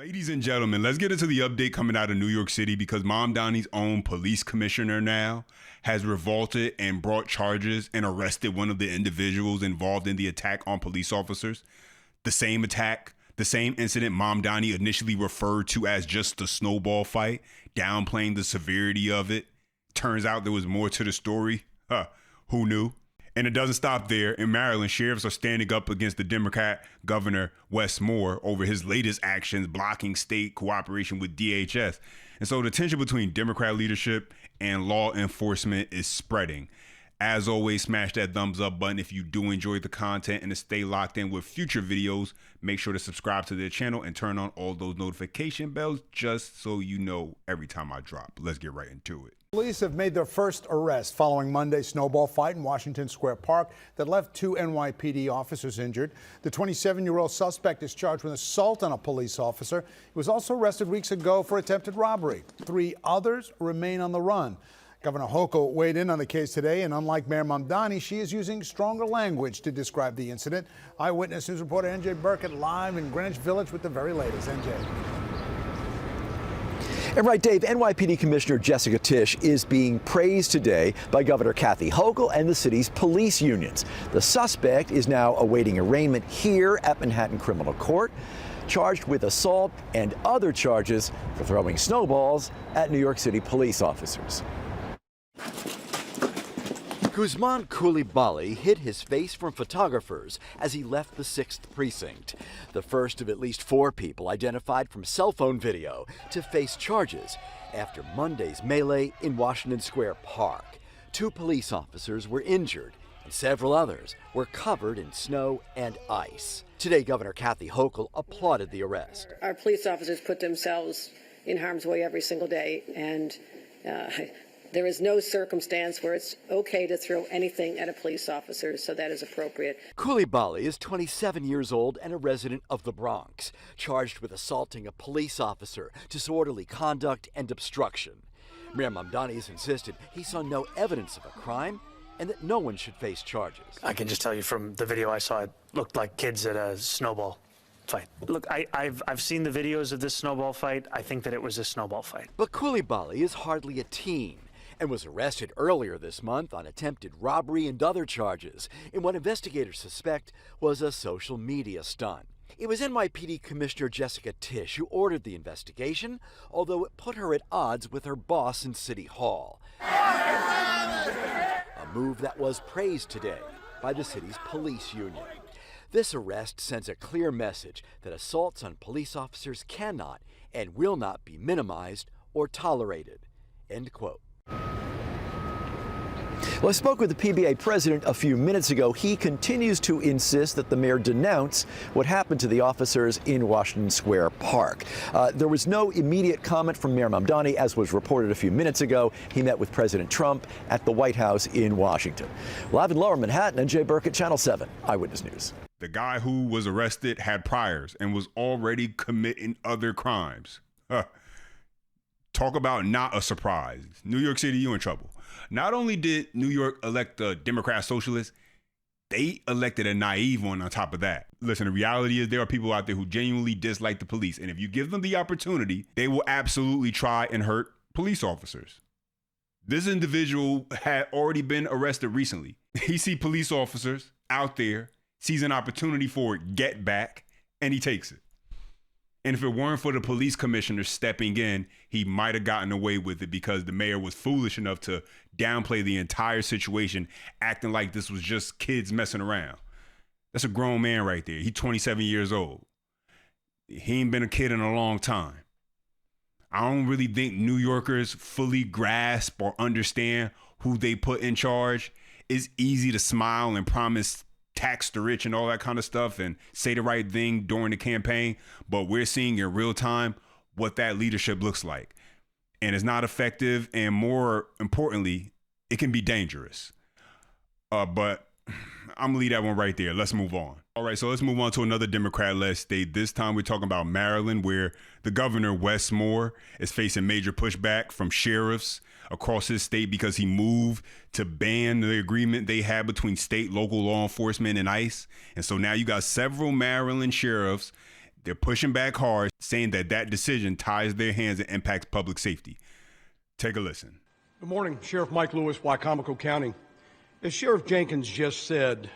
Ladies and gentlemen, let's get into the update coming out of New York City because Mamdani's own police commissioner now has revolted and brought charges and arrested one of the individuals involved in the attack on police officers. The same attack, the same incident Mamdani initially referred to as just the Snowball fight, downplaying the severity of it. Turns out there was more to the story. Who knew? And it doesn't stop there. In Maryland, sheriffs are standing up against the Democrat Governor Wes Moore over his latest actions blocking state cooperation with DHS. And so the tension between Democrat leadership and law enforcement is spreading. As always, smash that thumbs up button if you do enjoy the content, and to stay locked in with future videos, make sure to subscribe to their channel and turn on all those notification bells just so you know every time I drop. Let's get right into it. Police have made their first arrest following Monday's Snowball fight in Washington Square Park that left 2 NYPD officers injured. The 27-year-old suspect is charged with assault on a police officer. He was also arrested weeks ago for attempted robbery. 3 others remain on the run. Governor Hochul weighed in on the case today, and unlike Mayor Mamdani, she is using stronger language to describe the incident. Eyewitness News reporter NJ Burkett live in Greenwich Village with the very latest. NJ. And right, Dave, NYPD Commissioner Jessica Tisch is being praised today by Governor Kathy Hochul and the city's police unions. The suspect is now awaiting arraignment here at Manhattan Criminal Court, charged with assault and other charges for throwing snowballs at New York City police officers. Guzman Coulibaly hid his face from photographers as he left the 6th precinct, the first of at least 4 people identified from cell phone video to face charges after Monday's melee in Washington Square Park. 2 police officers were injured and several others were covered in snow and ice. Today, Governor Kathy Hochul applauded the arrest. Our police officers put themselves in harm's way every single day, and there is no circumstance where it's okay to throw anything at a police officer, so that is appropriate. Coulibaly is 27 years old and a resident of the Bronx, charged with assaulting a police officer, disorderly conduct, and obstruction. Mayor Mamdani has insisted he saw no evidence of a crime and that no one should face charges. I can just tell you from the video I saw, it looked like kids at a snowball fight. Look, I've seen the videos of this snowball fight. I think that it was a snowball fight. But Coulibaly is hardly a teen and was arrested earlier this month on attempted robbery and other charges in what investigators suspect was a social media stunt. It was NYPD Commissioner Jessica Tisch who ordered the investigation, although it put her at odds with her boss in City Hall. A move that was praised today by the city's police union. This arrest sends a clear message that assaults on police officers cannot and will not be minimized or tolerated. End quote. Well, I spoke with the PBA president a few minutes ago. He continues to insist that the mayor denounce what happened to the officers in Washington Square Park. There was no immediate comment from Mayor Mamdani, as was reported a few minutes ago. He met with President Trump at the White House in Washington. Live in Lower Manhattan, NJ Burkett, Channel 7 Eyewitness News. The guy who was arrested had priors and was already committing other crimes. Talk about not a surprise. New York City, you in trouble. Not only did New York elect a Democrat socialist, they elected a naive one on top of that. Listen, the reality is there are people out there who genuinely dislike the police. And if you give them the opportunity, they will absolutely try and hurt police officers. This individual had already been arrested recently. He sees police officers out there, sees an opportunity for get back, and he takes it. And if it weren't for the police commissioner stepping in, he might have gotten away with it because the mayor was foolish enough to downplay the entire situation, acting like this was just kids messing around. That's a grown man right there. He's 27 years old. He ain't been a kid in a long time. I don't really think New Yorkers fully grasp or understand who they put in charge. It's easy to smile and promise tax the rich and all that kind of stuff and say the right thing during the campaign, but we're seeing in real time what that leadership looks like. And it's not effective, and more importantly, it can be dangerous. But I'm gonna leave that one right there. Let's move on. All right, so let's move on to another Democrat-led state. This time we're talking about Maryland, where the governor, Wes Moore, is facing major pushback from sheriffs across his state because he moved to ban the agreement they had between state, local law enforcement, and ICE. And so now you got several Maryland sheriffs They're pushing back hard, saying that that decision ties their hands and impacts public safety. Take a listen. Good morning, Sheriff Mike Lewis, Wycomico County. As Sheriff Jenkins just said,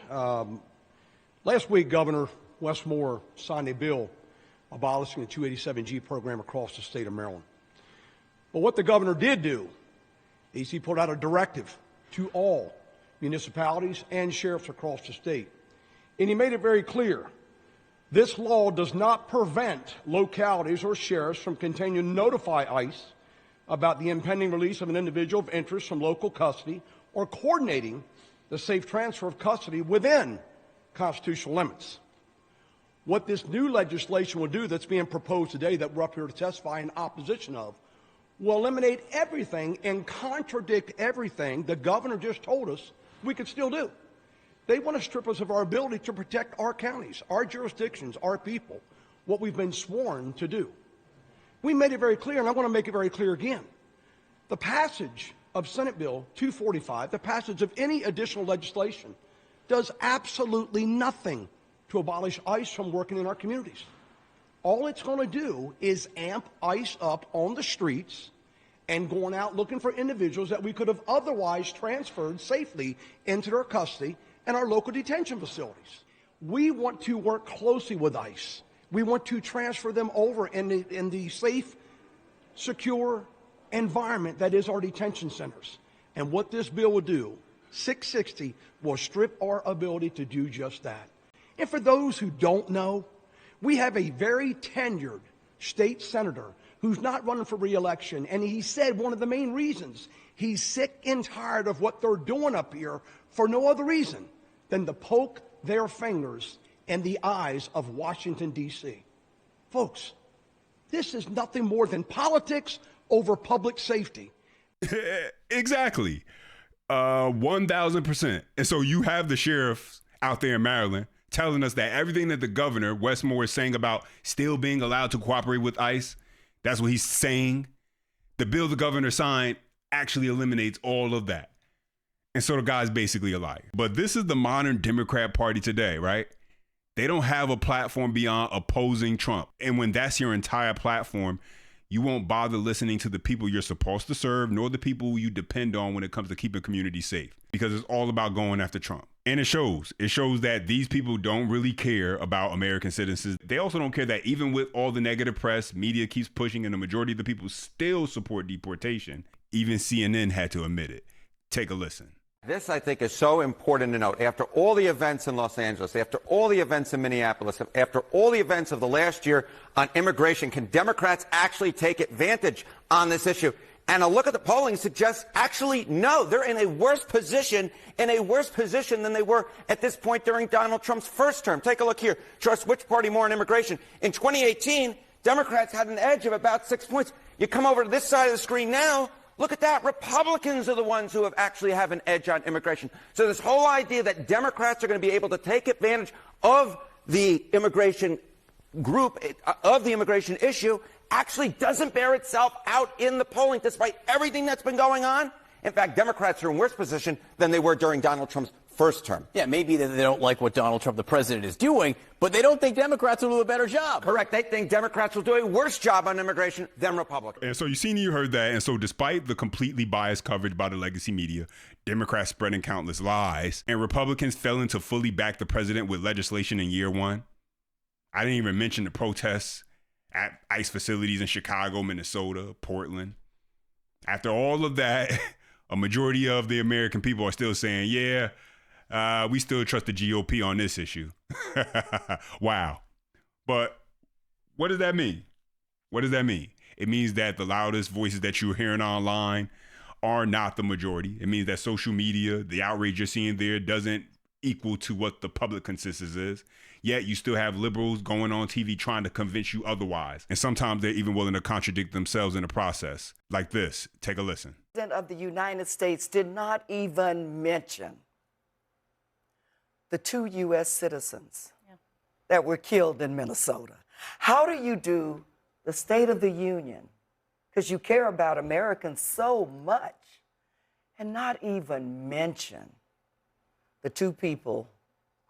last week Governor Wes Moore signed a bill abolishing the 287G program across the state of Maryland. But what the governor did do is he put out a directive to all municipalities and sheriffs across the state. And he made it very clear, this law does not prevent localities or sheriffs from continuing to notify ICE about the impending release of an individual of interest from local custody or coordinating the safe transfer of custody within constitutional limits. What this new legislation will do that's being proposed today that we're up here to testify in opposition of will eliminate everything and contradict everything the governor just told us we could still do. They want to strip us of our ability to protect our counties, our jurisdictions, our people, what we've been sworn to do. We made it very clear, and I want to make it very clear again. The passage of Senate Bill 245, the passage of any additional legislation, does absolutely nothing to abolish ICE from working in our communities. All it's going to do is amp ICE up on the streets and going out looking for individuals that we could have otherwise transferred safely into their custody and our local detention facilities. We want to work closely with ICE. We want to transfer them over in the safe, secure environment that is our detention centers. And what this bill will do, 660, will strip our ability to do just that. And for those who don't know, we have a very tenured state senator who's not running for re-election, and he said one of the main reasons he's sick and tired of what they're doing up here for no other reason than to poke their fingers in the eyes of Washington, D.C. Folks, this is nothing more than politics over public safety. Exactly. 1,000%. And so you have the sheriffs out there in Maryland telling us that everything that the governor, Wes Moore, is saying about still being allowed to cooperate with ICE, that's what he's saying. The bill the governor signed actually eliminates all of that. And so the guy's basically a liar. But this is the modern Democrat Party today, right? They don't have a platform beyond opposing Trump. And when that's your entire platform, you won't bother listening to the people you're supposed to serve, nor the people you depend on when it comes to keeping communities safe, because it's all about going after Trump. And it shows. It shows that these people don't really care about American citizens. They also don't care that even with all the negative press, media keeps pushing, and the majority of the people still support deportation. Even CNN had to admit it. Take a listen. This, I think, is so important to note. After all the events in Los Angeles, after all the events in Minneapolis, after all the events of the last year on immigration, can Democrats actually take advantage on this issue? And a look at the polling suggests actually no. They're in a worse position than they were at this point during Donald Trump's first term. Take a look here. Trust which party more on immigration? In 2018, Democrats had an edge of about 6 points. You come over to this side of the screen now, look at that. Republicans are the ones who actually have an edge on immigration. So this whole idea that Democrats are going to be able to take advantage of the immigration group, of the immigration issue, actually doesn't bear itself out in the polling, despite everything that's been going on. In fact, Democrats are in worse position than they were during Donald Trump's first term. Yeah, maybe that they don't like what Donald Trump, the president, is doing, but they don't think Democrats will do a better job. Correct. They think Democrats will do a worse job on immigration than Republicans. And so you heard that. And so despite the completely biased coverage by the legacy media, Democrats spreading countless lies, and Republicans failing to fully back the president with legislation in year one. I didn't even mention the protests at ICE facilities in Chicago, Minnesota, Portland. After all of that, a majority of the American people are still saying, yeah, we still trust the GOP on this issue. Wow. But what does that mean? What does that mean? It means that the loudest voices that you're hearing online are not the majority. It means that social media, the outrage you're seeing there, doesn't equal to what the public consensus is. Yet you still have liberals going on TV trying to convince you otherwise. And sometimes they're even willing to contradict themselves in the process. Like this. Take a listen. The President of the United States did not even mention the 2 U.S. citizens that were killed in Minnesota. How do you do the State of the Union, because you care about Americans so much, and not even mention the 2 people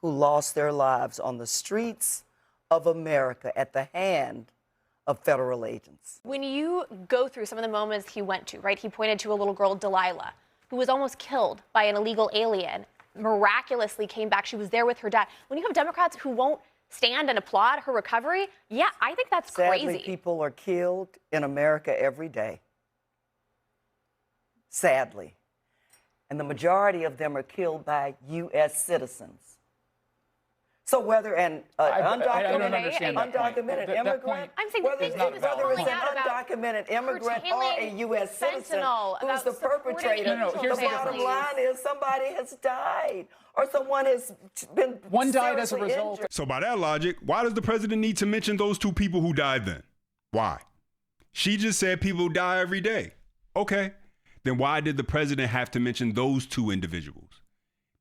who lost their lives on the streets of America at the hand of federal agents. When you go through some of the moments he went to, right, he pointed to a little girl, Delilah, who was almost killed by an illegal alien, miraculously came back. She was there with her dad. When you have Democrats who won't stand and applaud her recovery, yeah, I think that's Sadly, crazy. people are killed in America every day. Sadly. And the majority of them are killed by U.S. citizens. So whether an undocumented immigrant, I'm saying whether the things he was calling it's an out about undocumented immigrant or a U.S. citizen who's the perpetrator, the bottom line is somebody has died or someone has been One died as a seriously result. injured. So by that logic, why does the president need to mention those two people who died then? Why? She just said people die every day. Okay. Then why did the president have to mention those two individuals?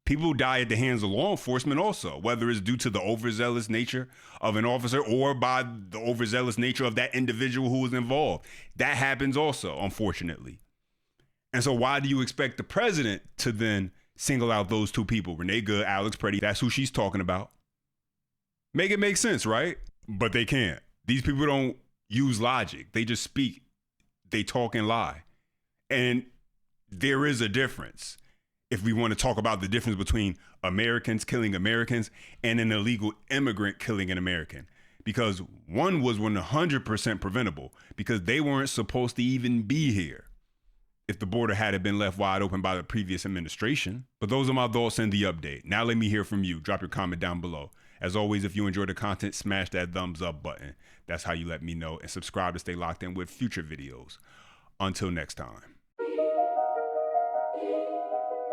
People die at the hands of law enforcement also, whether it's due to the overzealous nature of an officer or by the overzealous nature of that individual who was involved. That happens also, unfortunately. And so why do you expect the president to then single out those two people? Renee Good, Alex Preddy, that's who she's talking about. Make it make sense, right? But they can't. These people don't use logic. They just speak. They talk and lie. And there is a difference. If we want to talk about the difference between Americans killing Americans and an illegal immigrant killing an American, because one was 100% preventable because they weren't supposed to even be here if the border had been left wide open by the previous administration. But those are my thoughts and the update. Now let me hear from you. Drop your comment down below. As always, if you enjoyed the content, smash that thumbs up button. That's how you let me know, and subscribe to stay locked in with future videos. Until next time.